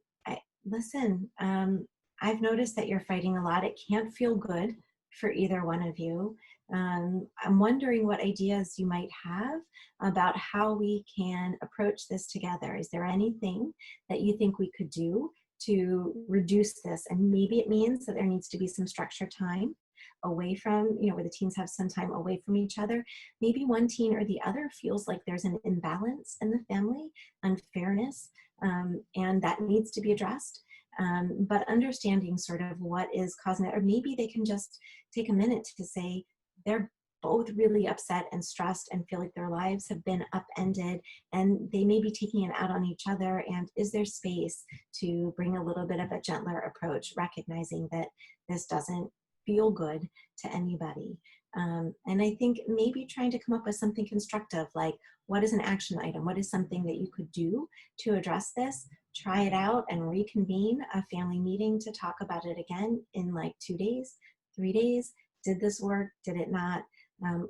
listen, I've noticed that you're fighting a lot. It can't feel good for either one of you. I'm wondering what ideas you might have about how we can approach this together. Is there anything that you think we could do to reduce this? And maybe it means that there needs to be some structured time away from, where the teens have some time away from each other. Maybe one teen or the other feels like there's an imbalance in the family, unfairness, and that needs to be addressed. But understanding sort of what is causing it, or maybe they can just take a minute to say they're both really upset and stressed and feel like their lives have been upended, and they may be taking it out on each other. And is there space to bring a little bit of a gentler approach, recognizing that this doesn't feel good to anybody? And I think maybe trying to come up with something constructive, like what is an action item? What is something that you could do to address this? Try it out and reconvene a family meeting to talk about it again in like 2 days, 3 days. Did this work? Did it not?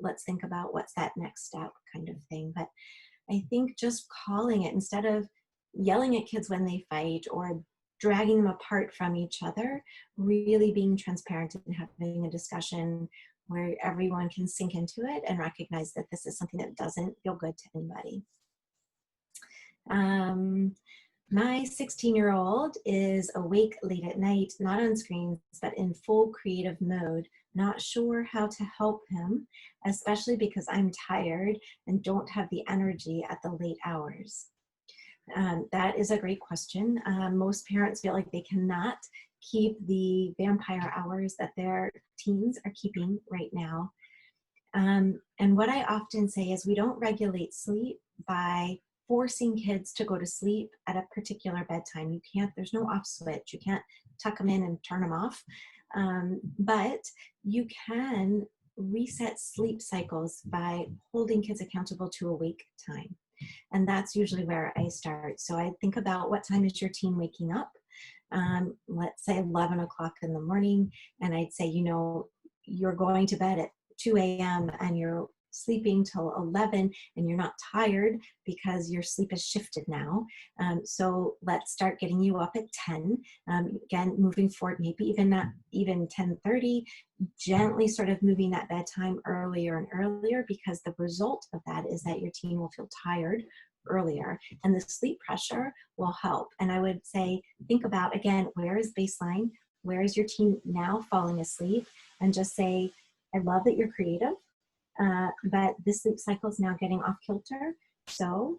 Let's think about what's that next step kind of thing. But I think just calling it, instead of yelling at kids when they fight or dragging them apart from each other, really being transparent and having a discussion where everyone can sink into it and recognize that this is something that doesn't feel good to anybody. My 16-year-old is awake late at night, not on screens, but in full creative mode, not sure how to help him, especially because I'm tired and don't have the energy at the late hours. That is a great question. Most parents feel like they cannot keep the vampire hours that their teens are keeping right now. And what I often say is we don't regulate sleep by forcing kids to go to sleep at a particular bedtime. You can't, there's no off switch. You can't tuck them in and turn them off. But you can reset sleep cycles by holding kids accountable to awake time. And that's usually where I start. So I think about, what time is your teen waking up? Let's say 11 o'clock in the morning. And I'd say, you're going to bed at 2 a.m. and you're sleeping till 11 and you're not tired because your sleep has shifted now. So let's start getting you up at 10. Again, moving forward, maybe even 10:30, gently sort of moving that bedtime earlier and earlier, because the result of that is that your teen will feel tired earlier and the sleep pressure will help. And I would say, think about, again, where is baseline? Where is your teen now falling asleep? And just say, I love that you're creative, but this sleep cycle is now getting off kilter. So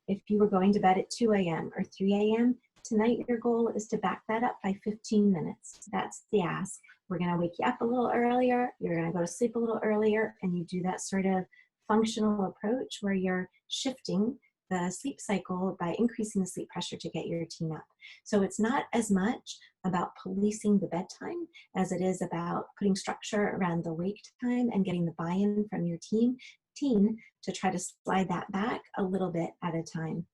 if you were going to bed at 2 a.m. or 3 a.m., tonight your goal is to back that up by 15 minutes. That's the ask. We're going to wake you up a little earlier. You're going to go to sleep a little earlier, and you do that sort of functional approach where you're shifting the sleep cycle by increasing the sleep pressure to get your teen up. So it's not as much about policing the bedtime as it is about putting structure around the wake time and getting the buy-in from your teen to try to slide that back a little bit at a time.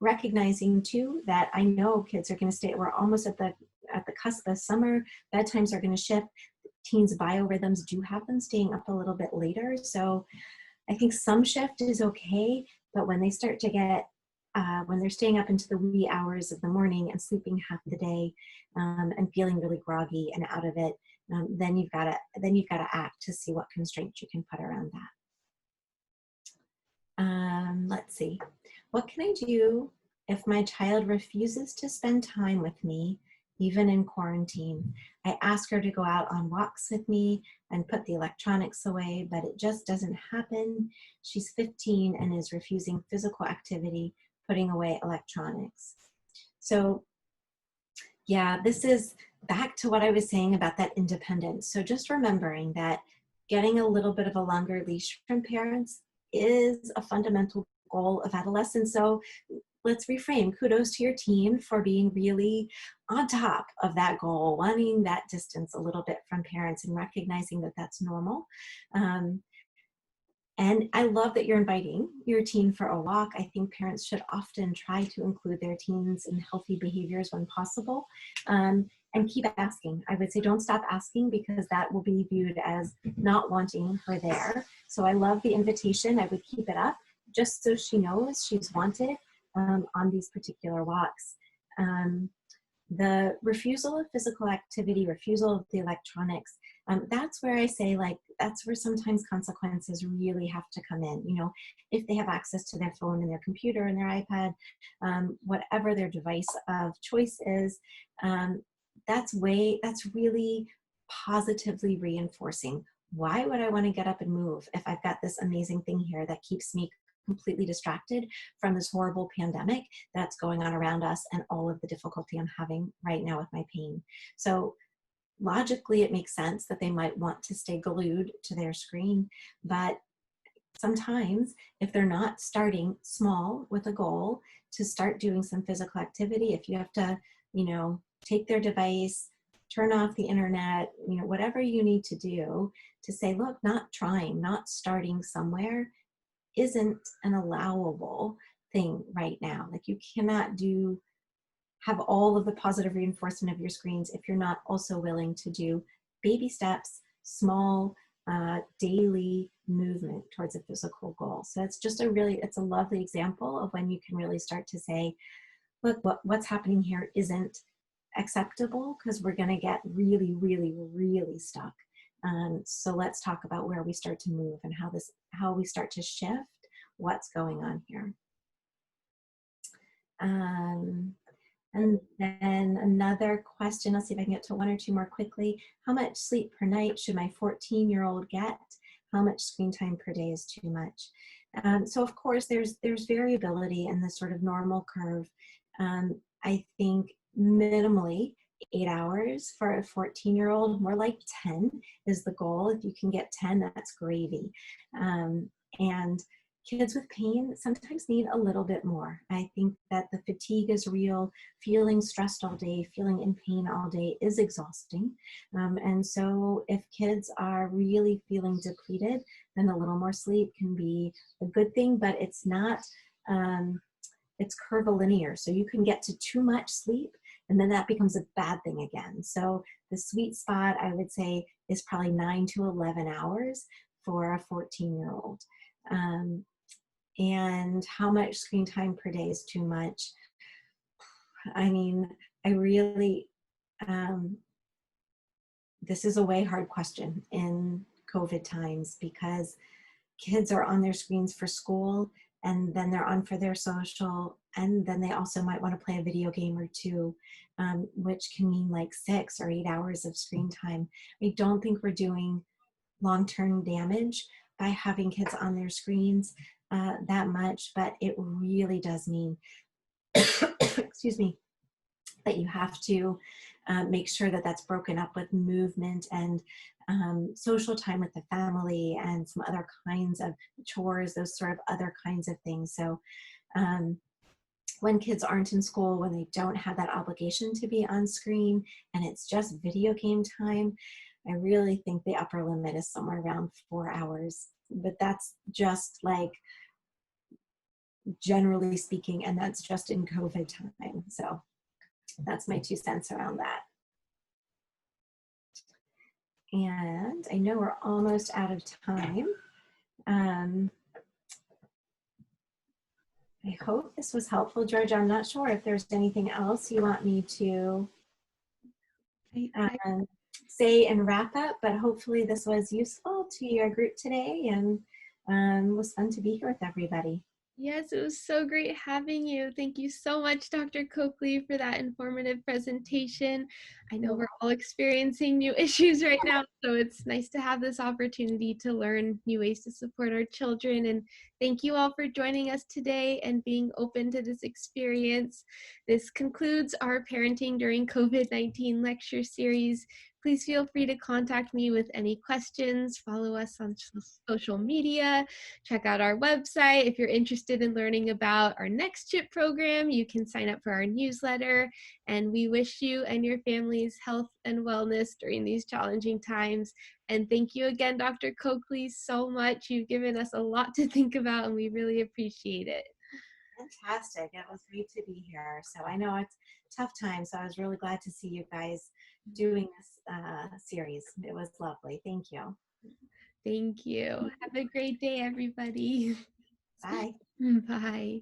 Recognizing too that I know kids are going to stay, we're almost at the cusp of summer, bedtimes are going to shift. Teens' biorhythms do have them staying up a little bit later. So I think some shift is okay, but when they start to get, when they're staying up into the wee hours of the morning and sleeping half the day, and feeling really groggy and out of it, then you've got to act to see what constraints you can put around that. Let's see. What can I do if my child refuses to spend time with me, even in quarantine? I ask her to go out on walks with me and put the electronics away, but it just doesn't happen. She's 15 and is refusing physical activity, putting away electronics. So yeah, this is back to what I was saying about that independence. So just remembering that getting a little bit of a longer leash from parents is a fundamental goal of adolescence. So let's reframe. Kudos to your teen for being really on top of that goal, wanting that distance a little bit from parents and recognizing that that's normal. And I love that you're inviting your teen for a walk. I think parents should often try to include their teens in healthy behaviors when possible, and keep asking. I would say don't stop asking, because that will be viewed as not wanting her there. So I love the invitation. I would keep it up just so she knows she's wanted on these particular walks. The refusal of physical activity, refusal of the electronics, that's where I say, like, that's where sometimes consequences really have to come in. You know, if they have access to their phone and their computer and their iPad, whatever their device of choice is, that's really positively reinforcing. Why would I want to get up and move if I've got this amazing thing here that keeps me completely distracted from this horrible pandemic that's going on around us and all of the difficulty I'm having right now with my pain? So logically, it makes sense that they might want to stay glued to their screen, but sometimes if they're not starting small with a goal to start doing some physical activity, if you have to, take their device, turn off the internet, whatever you need to do to say, look, not starting somewhere isn't an allowable thing right now. Like, you cannot have all of the positive reinforcement of your screens if you're not also willing to do baby steps, small daily movement towards a physical goal. So it's just it's a lovely example of when you can really start to say, look, what's happening here isn't acceptable, because we're going to get really, really, really stuck. So let's talk about where we start to move and how we start to shift what's going on here. And then another question, I'll see if I can get to one or two more quickly. How much sleep per night should my 14-year-old get? How much screen time per day is too much? So of course, there's variability in the sort of normal curve. I think minimally 8 hours for a 14-year-old, more like 10 is the goal. If you can get 10, that's gravy. And kids with pain sometimes need a little bit more. I think that the fatigue is real. Feeling stressed all day, feeling in pain all day is exhausting. And so if kids are really feeling depleted, then a little more sleep can be a good thing, but it's not, it's curvilinear. So you can get to too much sleep, and then that becomes a bad thing again. So the sweet spot, I would say, is probably 9 to 11 hours for a 14-year-old. And how much screen time per day is too much? I mean, I really, this is a way hard question in COVID times, because kids are on their screens for school, and then they're on for their social, and then they also might want to play a video game or two, which can mean like 6 or 8 hours of screen time. I don't think we're doing long-term damage by having kids on their screens that much, but it really does mean, excuse me, that you have to make sure that that's broken up with movement and social time with the family and some other kinds of chores, those sort of other kinds of things. So when kids aren't in school, when they don't have that obligation to be on screen and it's just video game time, I really think the upper limit is somewhere around 4 hours. But that's just like generally speaking, and that's just in COVID time. So that's my 2 cents around that. And I know we're almost out of time. I hope this was helpful, Georgia. I'm not sure if there's anything else you want me to say and wrap up, but hopefully this was useful to your group today, and it was fun to be here with everybody. Yes, it was so great having you. Thank you so much, Dr. Coakley, for that informative presentation. I know You're we're all experiencing new issues right now, so it's nice to have this opportunity to learn new ways to support our children. And thank you all for joining us today and being open to this experience. This concludes our Parenting During COVID-19 lecture series. Please feel free to contact me with any questions. Follow us on social media. Check out our website. If you're interested in learning about our next CHYP program, you can sign up for our newsletter. And we wish you and your families health and wellness during these challenging times. And thank you again, Dr. Coakley, so much. You've given us a lot to think about, and we really appreciate it. fantastic. It was great to be here. So I know it's tough time, so I was really glad to see you guys doing this series. It was lovely. Thank you. Thank you. Have a great day, everybody. Bye. Bye.